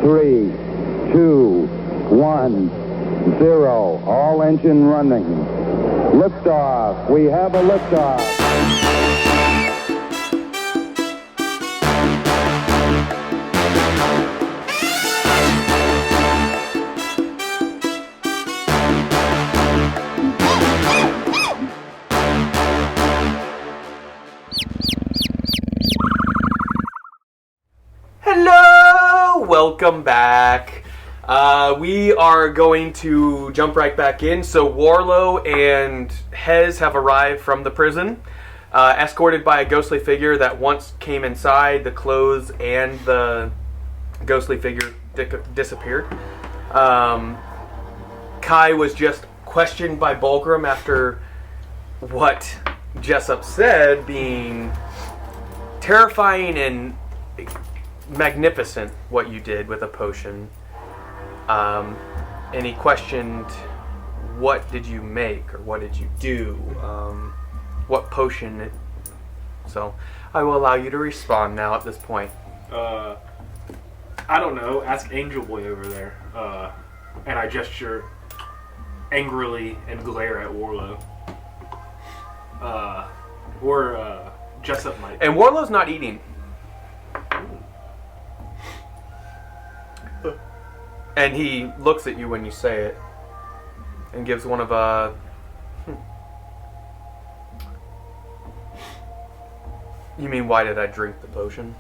3, 2, 1, 0. All engine running. Liftoff. We have a liftoff. Welcome back. We are going to jump right back in. So Warlow and Hez have arrived from the prison, escorted by a ghostly figure that once came inside. The clothes and the ghostly figure disappeared. Kai was just questioned by Bulgrim after what Jessup said being terrifying and magnificent what you did with a potion, and he questioned what did you make or what did you do, what potion so I will allow you to respond now at this point. I don't know, ask Angel Boy over there. And I gesture angrily and glare at Warlow. Or Jessup might. And Warlow's not eating. And he looks at you when you say it, and gives one of a. You mean why did I drink the potion?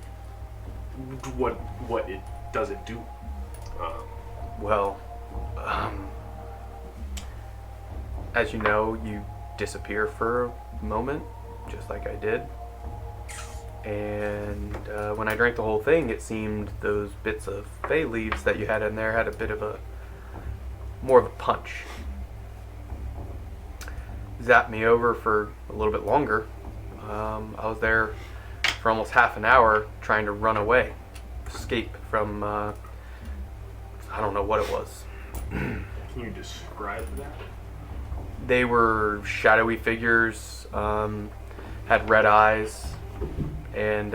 What it does it do? As you know, you disappear for a moment, just like I did. And when I drank the whole thing, it seemed those bits of bay leaves that you had in there had a bit of more of a punch. Zapped me over for a little bit longer. I was there for almost half an hour trying to run away, escape from, I don't know what it was. Can you describe that? They were shadowy figures, had red eyes, and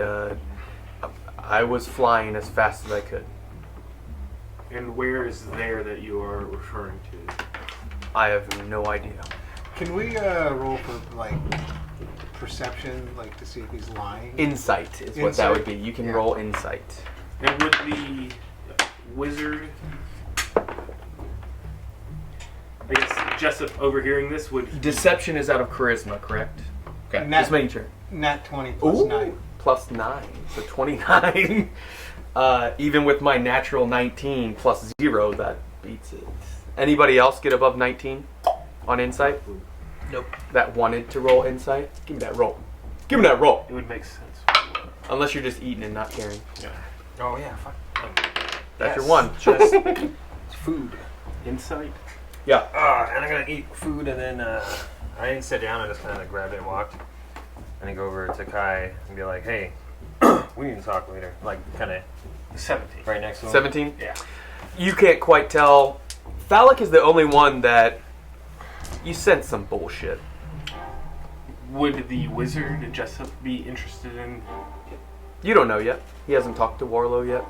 I was flying as fast as I could. And where is there that you are referring to? I have no idea. Can we roll for, perception, to see if he's lying? Insight is what that would be. You can roll insight. And would the wizard... I guess Jessup overhearing this would... Deception is out of charisma, correct? Okay, just making sure. Nat 20 plus 9. Plus 9, so 29. Even with my natural 19 plus 0, that beats it. Anybody else get above 19 on insight? Nope. That wanted to roll insight? Give me that roll. Give me that roll. It would make sense. Unless you're just eating and not caring. Yeah. Oh yeah, fuck. That's your one. Just it's food. Insight? Yeah. And I'm gonna eat food, and then I didn't sit down. I just kind of grabbed it and walked. And then go over to Kai and be like, "Hey, we need to talk later." Kind of 17. right next to him. 17? Yeah. You can't quite tell. Phallic is the only one that you sense some bullshit. Would the wizard Jessup be interested in... You don't know yet. He hasn't talked to Warlow yet.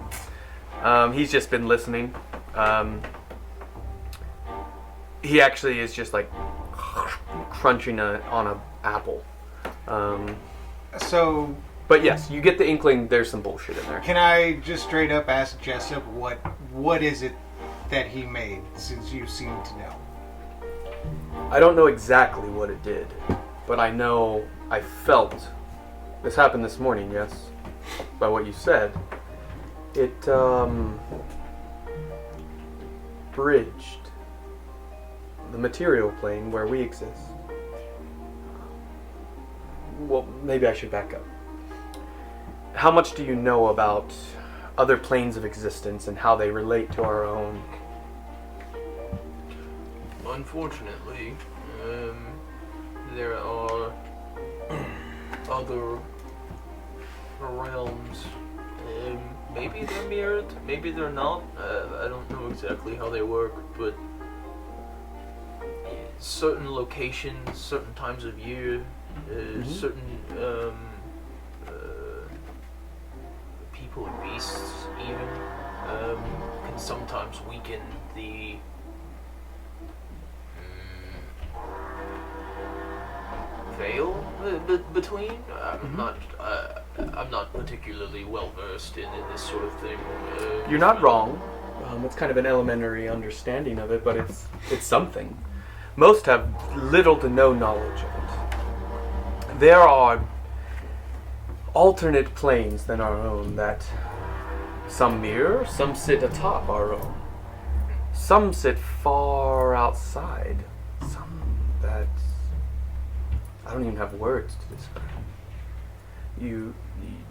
He's just been listening. He actually is just crunching on an apple. But yes, you get the inkling there's some bullshit in there. Can I just straight up ask Jessup what is it that he made, since you seem to know? I don't know exactly what it did, but I know I felt, this happened this morning, yes, by what you said, it bridged the material plane where we exist. Well, maybe I should back up. How much do you know about other planes of existence and how they relate to our own? Unfortunately, there are other realms. Maybe they're mirrored, maybe they're not. I don't know exactly how they work, but certain locations, certain times of year, certain people and beasts even sometimes weaken the veil between. I'm not particularly well versed in this sort of thing. You're not wrong. It's kind of an elementary understanding of it, but it's something. Most have little to no knowledge of it. There are alternate planes than our own that some mirror, some sit atop our own. Some sit far outside. Some that I don't even have words to describe.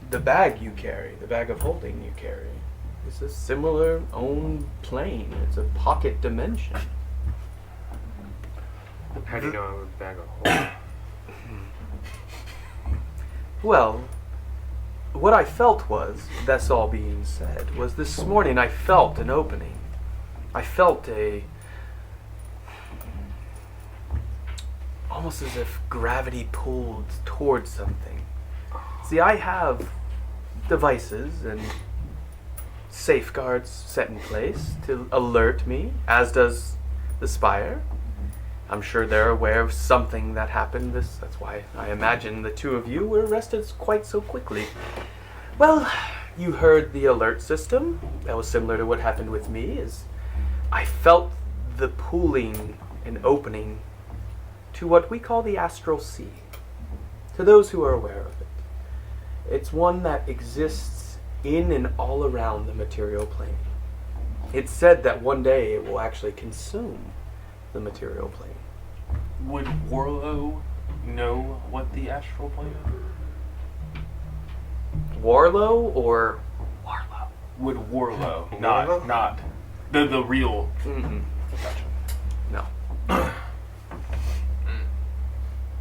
The bag you carry, the bag of holding you carry, is a similar own plane. It's a pocket dimension. How do you know I have a bag of holding? Well, what I felt was, that's all being said, was this morning I felt an opening. I felt almost as if gravity pulled towards something. See, I have devices and safeguards set in place to alert me, as does the Spire. I'm sure they're aware of something that happened. That's why I imagine the two of you were arrested quite so quickly. Well, you heard the alert system. That was similar to what happened with me. Is I felt the pooling and opening to what we call the astral sea. To those who are aware of it, it's one that exists in and all around the material plane. It's said that one day it will actually consume the material plane. Would Warlow know what the astral plane is? Warlow or Warlow? Would Warlow, not the real. Mm-mm. Gotcha. No.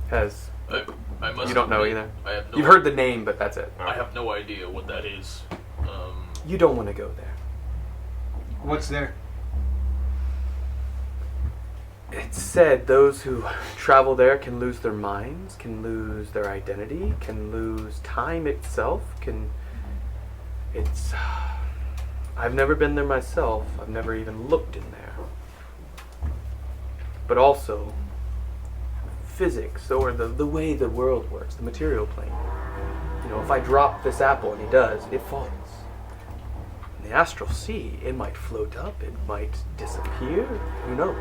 Has I must you don't know admit, either? I have no You've heard the name, but that's it. I have no idea what that is. You don't want to go there. What's there? It's said those who travel there can lose their minds, can lose their identity, can lose time itself, I've never been there myself. I've never even looked in there. But also, physics, or the way the world works, the material plane. You know, if I drop this apple, and he does, it falls. In the astral sea, it might float up, it might disappear, who knows?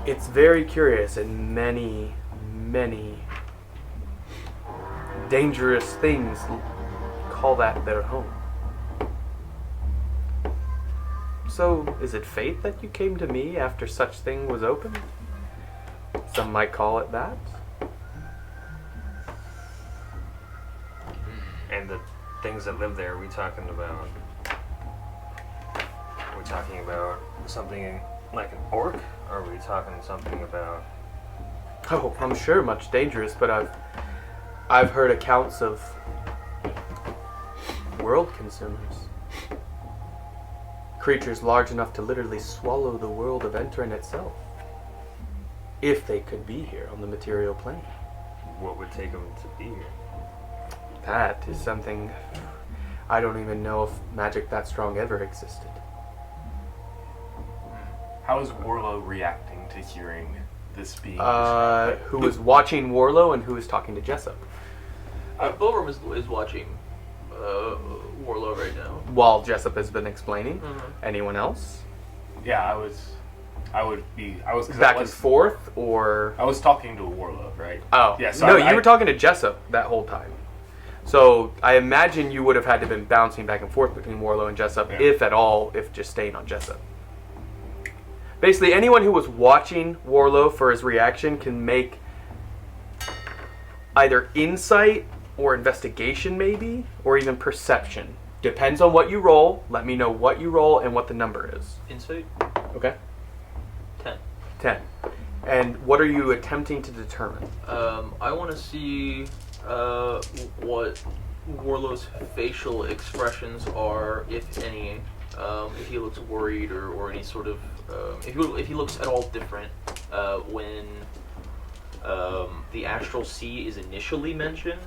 It's very curious, and many, many dangerous things call that their home. So, is it fate that you came to me after such thing was opened? Some might call it that. And the things that live there, are we talking about something like an orc? Or are we talking something about... Oh, I'm sure much dangerous, but I've heard accounts of world consumers. Creatures large enough to literally swallow the world of Entorin itself. If they could be here on the material plane. What would take them to be here? That is something I don't even know if magic that strong ever existed. How is Warlow reacting to hearing this being described? Who was watching Warlow and who was talking to Jessup? Ballroom is watching Warlow right now. While Jessup has been explaining. Mm-hmm. Anyone else? Yeah, I was Back and forth, or... I was talking to Warlow, right? Oh. Yeah, so no, I you were talking to Jessup that whole time. So I imagine you would have had to have been bouncing back and forth between Warlow and Jessup, Yeah. if at all, if just staying on Jessup. Basically, anyone who was watching Warlow for his reaction can make either insight or investigation, maybe, or even perception. Depends on what you roll. Let me know what you roll and what the number is. Insight? Okay? 10. 10. And what are you attempting to determine? I want to see what Warlow's facial expressions are, if any. If he looks worried or any sort of... if he looks at all different when the Astral Sea is initially mentioned,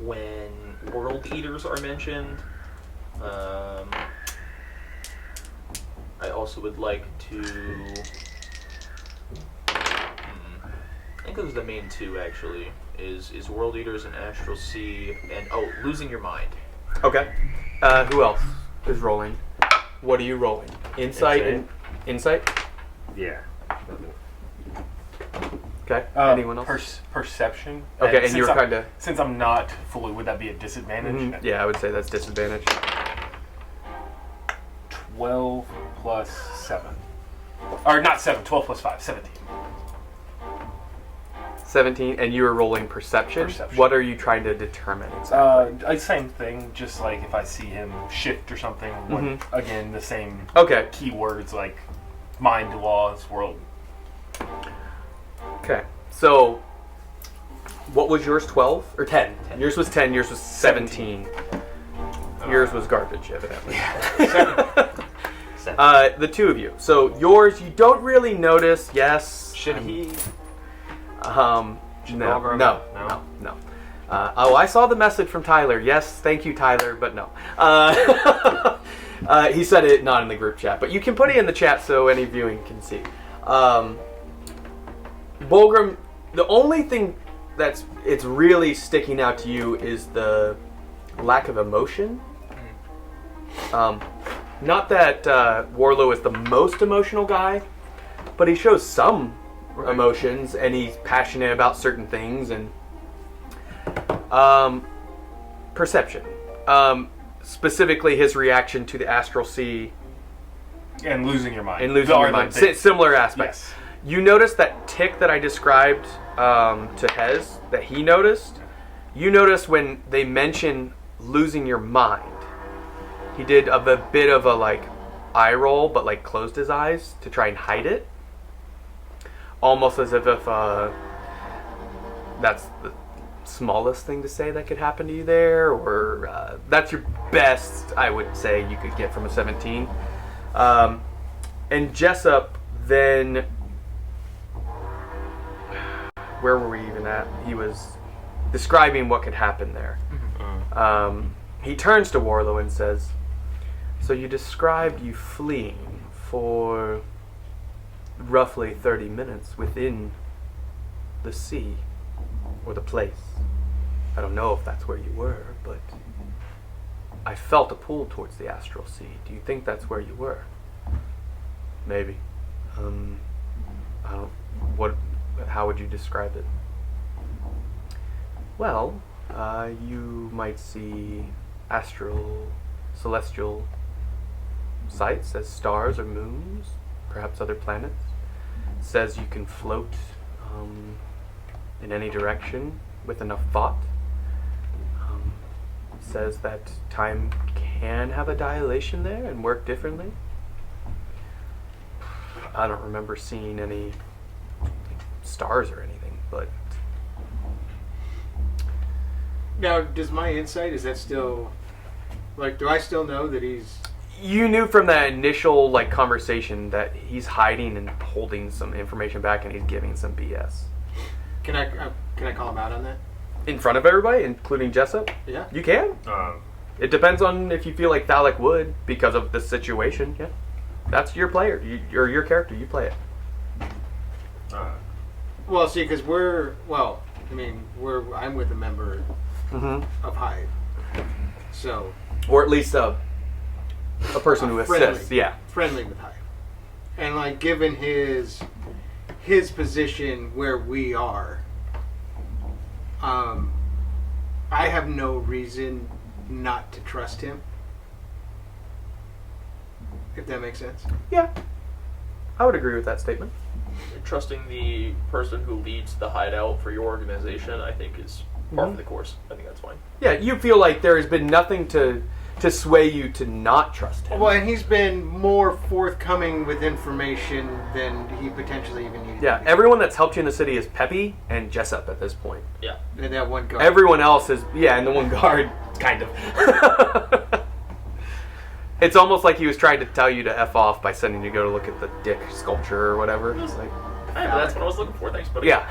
when World Eaters are mentioned, I also would like to. I think those are the main two actually. Is World Eaters and Astral Sea and Losing Your Mind. Okay. Who else is rolling? What are you rolling? Insight and insight? Yeah. Okay. Anyone else? Perception. Okay, and you're kind of... Since I'm not fully, would that be a disadvantage? Mm-hmm. Yeah, I would say that's disadvantage. 12 plus 7. Or not 7, 12 plus 5, 17. 17, and you were rolling perception? Perception. What are you trying to determine exactly? Same thing, just like if I see him shift or something, again, the same keywords like mind, laws, world. Okay, so what was yours, 12 or 10? Yours was 10, yours was 17. Yours was garbage, evidently. The two of you. So yours, you don't really notice, yes. Should he? No. I saw the message from Tyler. Yes, thank you, Tyler, but no. He said it not in the group chat, but you can put it in the chat so any viewing can see. Bulgrim, the only thing it's really sticking out to you is the lack of emotion. Not that Warlow is the most emotional guy, but he shows some emotions, and he's passionate about certain things. And perception, specifically his reaction to the Astral Sea and losing your mind. Similar aspects. Yes. You notice that tick that I described to Hez, that he noticed. You notice when they mention losing your mind, he did a bit of a eye roll, but closed his eyes to try and hide it. Almost as if that's the smallest thing to say that could happen to you there, or that's your best, I would say, you could get from a 17. And Jessup, then, where were we even at? He was describing what could happen there. He turns to Warlow and says, so you described you fleeing for roughly 30 minutes within the sea, or the place. I don't know if that's where you were, but I felt a pull towards the Astral Sea. Do you think that's where you were? Maybe. How would you describe it? Well, you might see celestial sights as stars or moons, perhaps other planets. It says you can float in any direction with enough thought. It says that time can have a dilation there and work differently. I don't remember seeing any stars or anything, but... Now, does my insight, is that still... do I still know that he's... You knew from that initial conversation that he's hiding and holding some information back, and he's giving some BS. Can I call him out on that? In front of everybody, including Jessup? Yeah. You can. It depends on if you feel like Thalek would, because of the situation. Yeah, that's your player, or your character. You play it. Well, see, because I'm with a member of Hive, so... Or at least a person who assists, friendly with Hive, and given his position where we are, I have no reason not to trust him. If that makes sense. Yeah, I would agree with that statement. Trusting the person who leads the hideout for your organization, I think, is par for the course. I think that's fine. Yeah, you feel like there has been nothing to sway you to not trust him. Well, and he's been more forthcoming with information than he potentially even needed. Yeah, everyone that's helped you in the city is Peppy and Jessup at this point. Yeah. And that one guard. Everyone else is, and the one guard, kind of. It's almost like he was trying to tell you to F off by sending you to go to look at the dick sculpture or whatever. It's like, hey, that's what I was looking for. Thanks, buddy. yeah.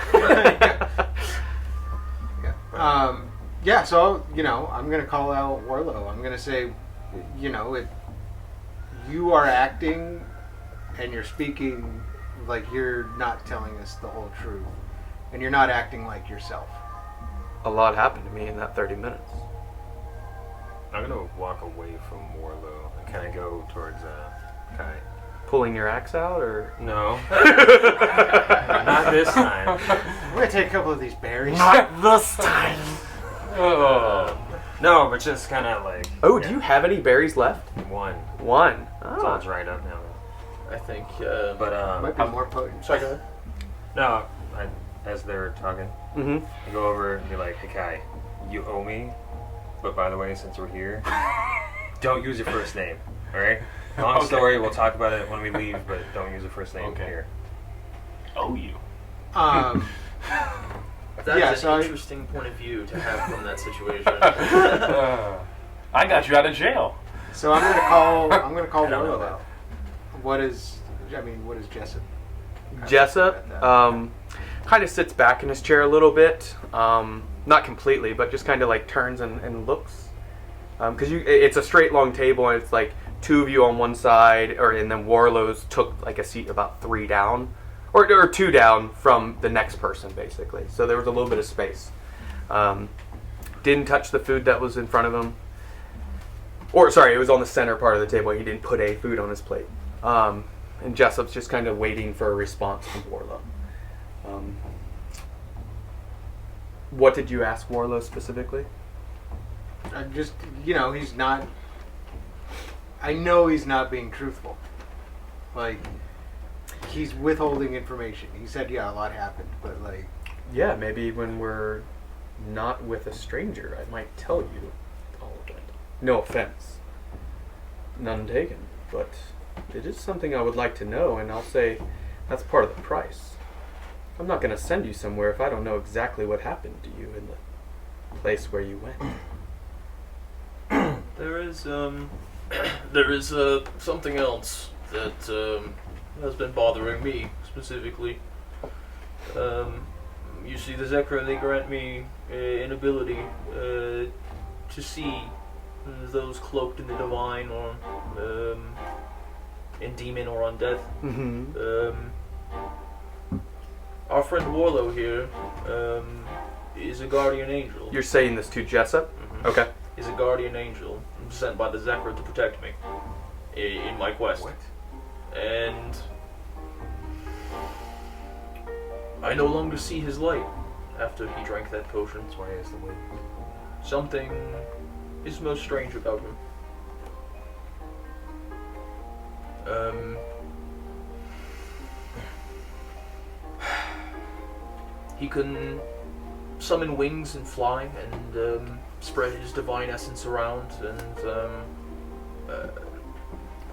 Yeah, so, I'm going to call out Warlow. I'm going to say, if you are acting and you're speaking like you're not telling us the whole truth, and you're not acting like yourself. A lot happened to me in that 30 minutes. I'm gonna walk away from Warlow and kind of go towards Kai. Pulling your axe out, or No, not this time. We're gonna take a couple of these berries. this time. No, but just kind of like. Oh, do you have any berries left? One? One. It's all dried up now. I think. But Might be more potent. Sorry, go ahead. no, as they're talking, Mm-hmm. I go over and be like, "Hey Kai, you owe me. But by the way, since we're here, don't use your first name. All right? Long story. We'll talk about it when we leave, but don't use your first name here." Oh, you. That's an interesting point of view to have from that situation. I got you out of jail. So I'm gonna call I don't know Warlow that. out. What is Jessup? Jessup kind of sits back in his chair a little bit, not completely, but just kind of like turns and looks, because it's a straight long table and it's like two of you on one side, and then Warlow's took like a seat about 3 down, or 2 down from the next person basically. So there was a little bit of space. Didn't touch the food that was in front of him, or sorry, it was on the center part of the table. He didn't put a food on his plate. And Jessup's just kind of waiting for a response from Warlow. What did you ask Warlow specifically? Just, he's not. I know he's not being truthful. Like, he's withholding information. He said, yeah, a lot happened, but like. Yeah, maybe when we're not with a stranger, I might tell you all of it. No offense. None taken, but it is something I would like to know, and I'll say that's part of the price. I'm not going to send you somewhere if I don't know exactly what happened to you in the place where you went. There is something else that has been bothering me specifically. You see, the Zekra, they grant me an ability to see those cloaked in the divine, or in demon or undead. Mm-hmm. Our friend Warlow here is a guardian angel. You're saying this to Jessup? Okay. He's a guardian angel sent by the Zekra to protect me in my quest. What? And I no longer see his light after he drank that potion. That's why he has the wind. Something is most strange about him. He can summon wings and fly and spread his divine essence around, and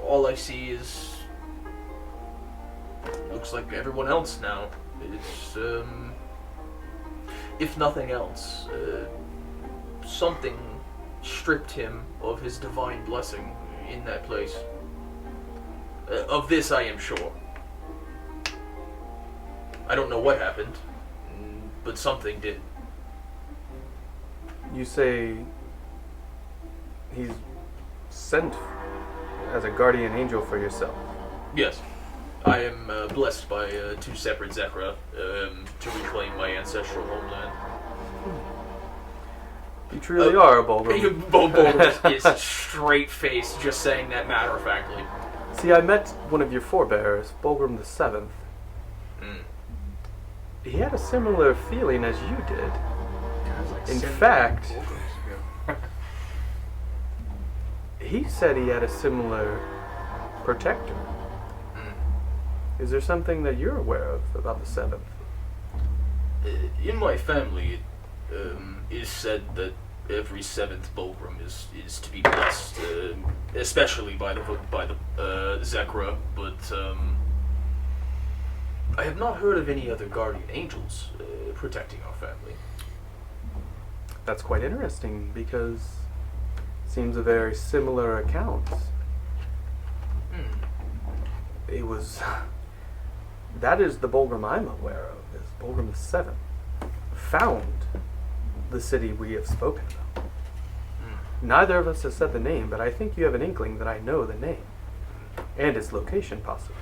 all I see is looks like everyone else now. It's if nothing else, something stripped him of his divine blessing in that place. Of this I am sure. I don't know what happened, but something did. You say he's sent as a guardian angel for yourself. Yes. I am blessed by 2 separate Zekra to reclaim my ancestral homeland. You truly are a Bulgrim. Bulgrim is straight-faced, just saying that matter-of-factly. See, I met one of your forebears, Bulgrim the Seventh. He had a similar feeling as you did. In fact, he said he had a similar protector. Is there something that you're aware of about the Seventh? In my family, it is said that every 7th Bulgrim is to be blessed, especially by the Zekra, but I have not heard of any other guardian angels protecting our family. That's quite interesting, because it seems a very similar account. It was... That is the Bulgrim I'm aware of, is Bulgrim the Seventh. Found the city we have spoken about. Neither of us has said the name, but I think you have an inkling that I know the name. And its location, possibly.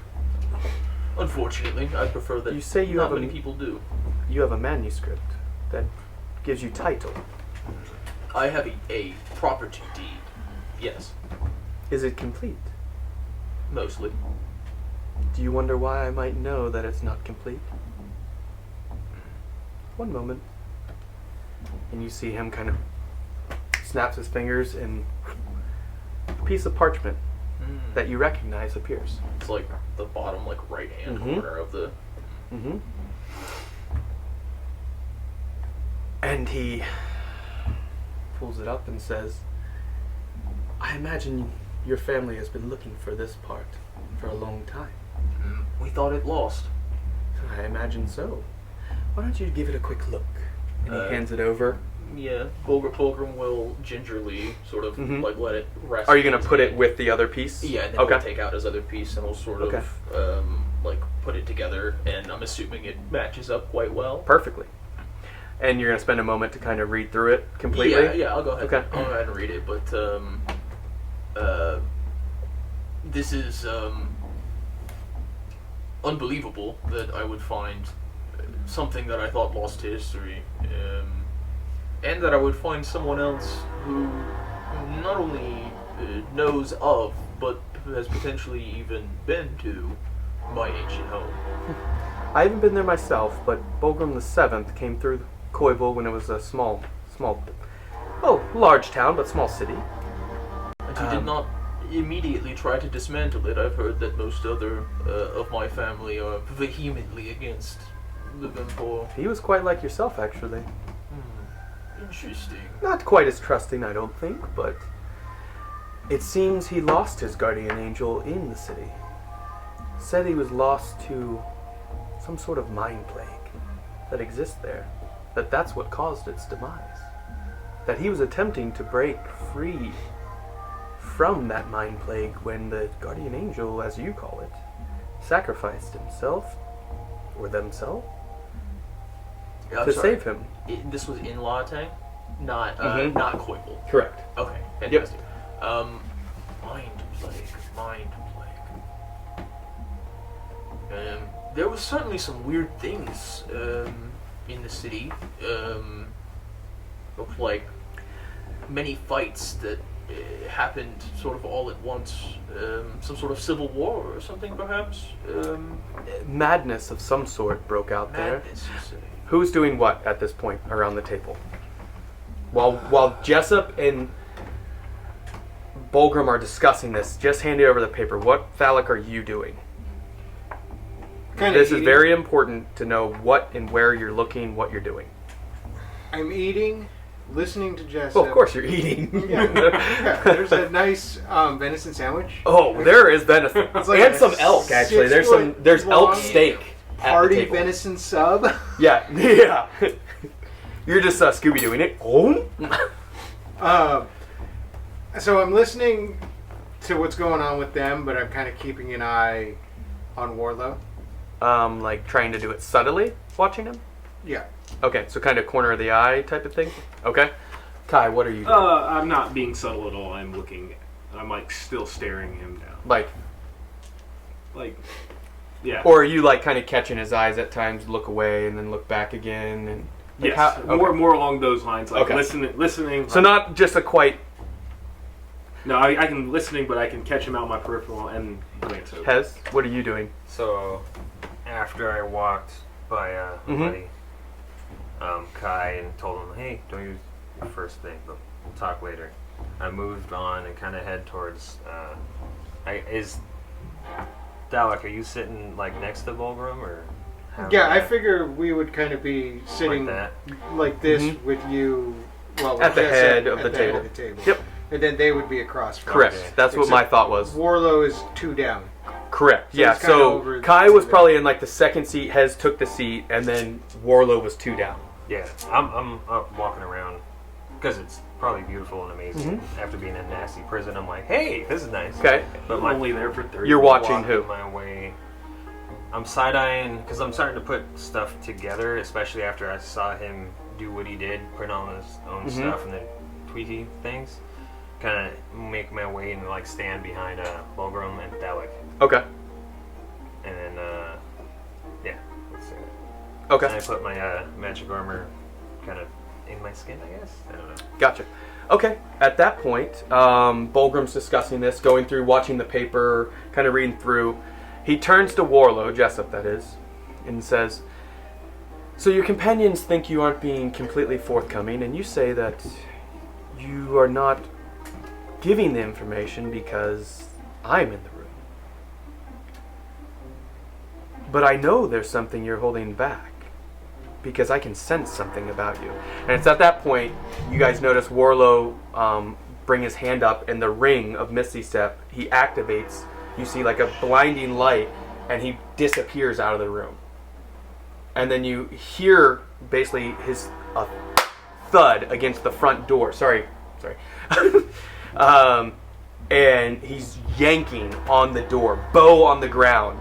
Unfortunately, I prefer that You say you not have a- many people do. You have a manuscript that gives you title. I have a property deed. Yes, Is it complete? mostly. Do you wonder why I might know that it's not complete? One moment. And you see him kind of snaps his fingers and a piece of parchment that you recognize appears. It's like the bottom, like right-hand Mhm. corner of the. Mm-hmm. And he pulls it up and says, I imagine your family has been looking for this part for a long time. We thought it lost. I imagine so. Why don't you give it a quick look? And he Uh, hands it over. Yeah, Pilgrim will gingerly sort of Mhm. like let it rest. Are you going in to his put it hand. with the other piece? Yeah, and then Okay. we'll take out his other piece and we'll sort of Okay. like put it together, and I'm assuming it matches up quite well. Perfectly. And you're going to spend a moment to kind of read through it completely? Yeah, I'll go ahead. Okay. I'll go ahead and read it, but this is unbelievable that I would find something that I thought lost to history, and that I would find someone else who not only knows of, but has potentially even been to my ancient home. I haven't been there myself, but Bulgrim the Seventh came through Koivu when it was a large town, but small city. And he did not immediately try to dismantle it. I've heard that most other of my family are vehemently against the Vimpo. He was quite like yourself, actually. Interesting. Not quite as trusting, I don't think, but it seems he lost his guardian angel in the city. Said he was lost to some sort of mind plague that exists there. That's what caused its demise. That he was attempting to break free from that mind plague when the guardian angel, as you call it, sacrificed himself or themselves I'm to sorry. save him. This was in Latang, not Mhm. not Koivu. Correct. Okay, fantastic. Mind plague. There was certainly some weird things in the city. Of like many fights that happened sort of all at once. Some sort of civil war or something, perhaps. Madness of some sort broke out there. Madness, you say? Who's doing what at this point around the table? While Jessup and Bulgrim are discussing this, just hand it over the paper. What Thalic are you doing? Kinda This is eating. very important to know what and where you're looking, what you're doing. I'm eating, listening to Jess. Well, of course you're eating. Yeah, there's a nice venison sandwich. Oh, there is venison It's like and a some elk. Actually, there's 6-foot elk long steak at the Party table. venison sub. Yeah, yeah. You're just Scooby doing it. So I'm listening to what's going on with them, but I'm kind of keeping an eye on Warlow. Like trying to do it subtly, watching him. Yeah. Okay, so kind of corner of the eye type of thing. Okay, Kai, what are you doing? I'm not being subtle at all. I'm looking. I'm like still staring him down. Like, Yeah. or are you like kind of catching his eyes at times, look away and then look back again, and like yes. how- okay. More along those lines. Like Okay. listening. So not just a quite No, I can listening, but I can catch him out my peripheral and glance over. Hez. What are you doing? So, after I walked by a buddy, Kai, and told him, hey, don't use your first thing, but we'll talk later. I moved on and kind of head towards, Dalek, are you sitting, like, next to Bulgrim, or? how- Yeah, I figure we would kind of be sitting Like like this Mhm. with you. Well, At the Jess head of at the head table. of the table. Yep. And then they would be across from Correct. us. That's what Except my thought was. Warlow is 2 down. Correct. So Yeah. it's kinda So over Kai to was the- probably in like the second seat. Hez took the seat, and then Warlow was 2 down. Yeah, I'm up walking around, because it's probably beautiful and amazing. Mm-hmm. After being in a nasty prison, I'm like, hey, this is nice. Okay. But I'm only there for 30. You're watching walking who? my way. I'm side-eyeing because I'm starting to put stuff together, especially after I saw him do what he did, print on his own stuff and then tweaky things. Kind of make my way and like stand behind Bulgrim and Dalek, Okay. and then Okay. And I put my magic armor kind of in my skin, I guess. I don't know. Gotcha. Okay. At that point, Bulgrim's discussing this, going through, watching the paper, kind of reading through. He turns to Warlow, Jessup that is, and says, "So your companions think you aren't being completely forthcoming, and you say that you are not giving the information because I'm in the room. But I know there's something you're holding back, because I can sense something about you." And it's at that point you guys notice Warlow bring his hand up, and the ring of Misty Step, he activates. You see like a blinding light, and he disappears out of the room. And then you hear basically his thud against the front door. Sorry. And he's yanking on the door, bow on the ground.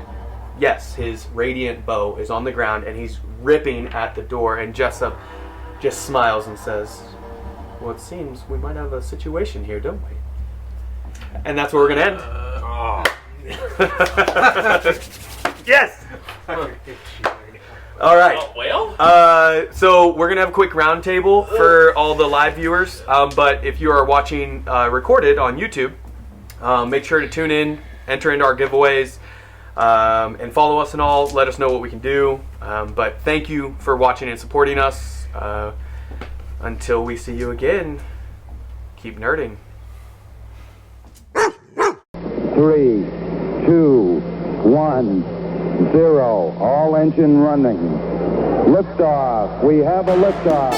Yes, his radiant bow is on the ground, and he's ripping at the door. And Jessup just smiles and says, "Well, it seems we might have a situation here, don't we?" And that's where we're gonna end. Yes. All right. Well? So we're gonna have a quick round table for all the live viewers. But if you are watching recorded on YouTube, make sure to tune in, enter into our giveaways, and follow us and all. Let us know what we can do. But thank you for watching and supporting us. Until we see you again, keep nerding. 3, 2, 1, 0. All engine running. Liftoff. We have a liftoff.